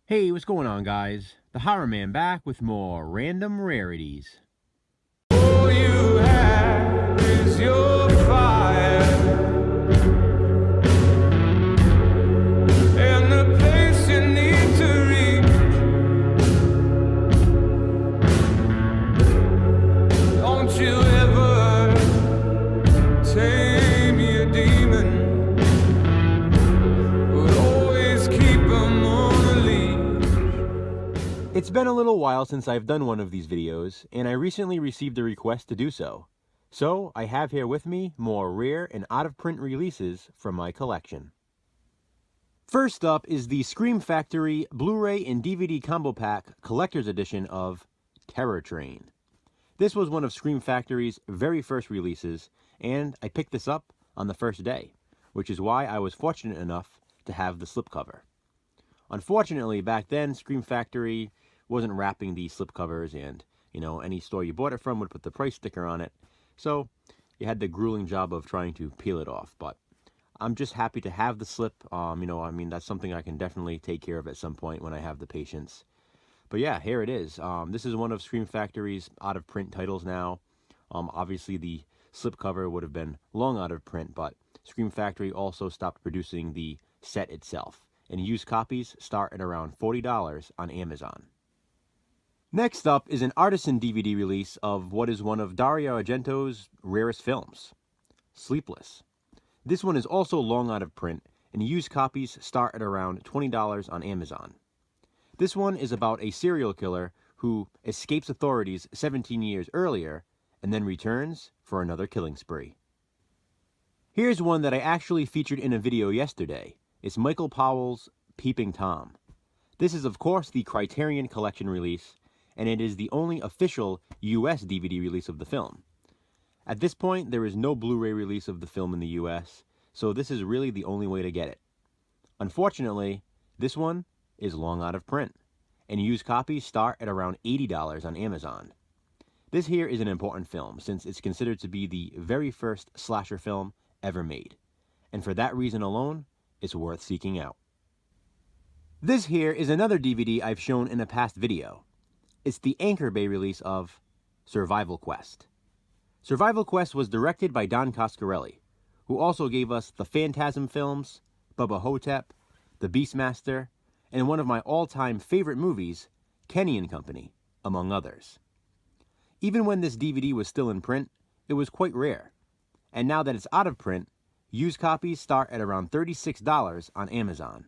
Hey, what's going on, guys? The Horror Man back with more random rarities. All you have is your fire and the place you need to reach. Don't you ever tame your demon, but always keep 'em on a leash. It's been a little while since I've done one of these videos, and I recently received a request to do so. So, I have here with me more rare and out-of-print releases from my collection. First up is the Scream Factory Blu-ray and DVD Combo Pack Collector's Edition of Terror Train. This was one of Scream Factory's very first releases, and I picked this up on the first day, which is why I was fortunate enough to have the slipcover. Unfortunately, back then, Scream Factory wasn't wrapping these slipcovers, and, any store you bought it from would put the price sticker on it, so you had the grueling job of trying to peel it off. But I'm just happy to have the slip. That's something I can definitely take care of at some point when I have the patience. But yeah, here it is. This is one of Scream Factory's out-of-print titles now. Obviously, the slipcover would have been long out of print, but Scream Factory also stopped producing the set itself, and used copies start at around $40 on Amazon. Next up is an artisan DVD release of what is one of Dario Argento's rarest films, Sleepless. This one is also long out of print, and used copies start at around $20 on Amazon. This one is about a serial killer who escapes authorities 17 years earlier and then returns for another killing spree. Here's one that I actually featured in a video yesterday. It's Michael Powell's Peeping Tom. This is, of course, the Criterion Collection release, and it is the only official US DVD release of the film. At this point, there is no Blu-ray release of the film in the US, so this is really the only way to get it. Unfortunately, this one is long out of print, and used copies start at around $80 on Amazon. This here is an important film, since it's considered to be the very first slasher film ever made, and for that reason alone, it's worth seeking out. This here is another DVD I've shown in a past video. It's the Anchor Bay release of Survival Quest. Survival Quest was directed by Don Coscarelli, who also gave us the Phantasm films, Bubba Hotep, The Beastmaster, and one of my all-time favorite movies, Kenny and Company, among others. Even when this DVD was still in print, it was quite rare. And now that it's out of print, used copies start at around $36 on Amazon.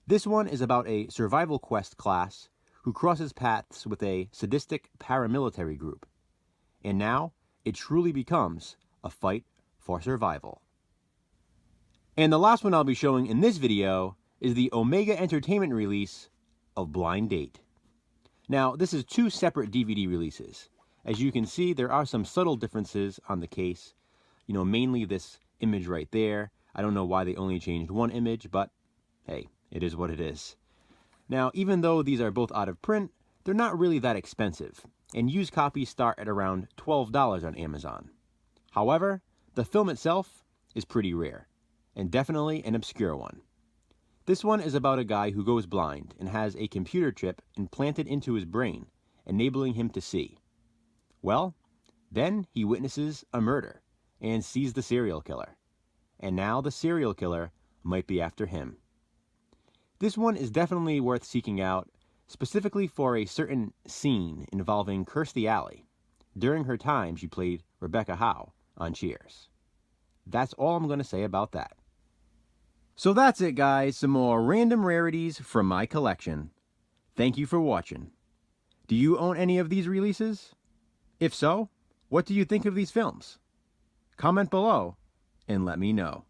This one is about a survival quest class who crosses paths with a sadistic paramilitary group. And now, it truly becomes a fight for survival. And the last one I'll be showing in this video is the Omega Entertainment release of Blind Date. Now, this is two separate DVD releases. As you can see, there are some subtle differences on the case. Mainly this image right there. I don't know why they only changed one image, but hey, it is what it is. Now, even though these are both out of print, they're not really that expensive, and used copies start at around $12 on Amazon. However, the film itself is pretty rare, and definitely an obscure one. This one is about a guy who goes blind and has a computer chip implanted into his brain, enabling him to see. Well, then he witnesses a murder and sees the serial killer. And now the serial killer might be after him. This one is definitely worth seeking out, specifically for a certain scene involving Kirstie Alley. During her time, she played Rebecca Howe on Cheers. That's all I'm going to say about that. So that's it, guys. Some more random rarities from my collection. Thank you for watching. Do you own any of these releases? If so, what do you think of these films? Comment below and let me know.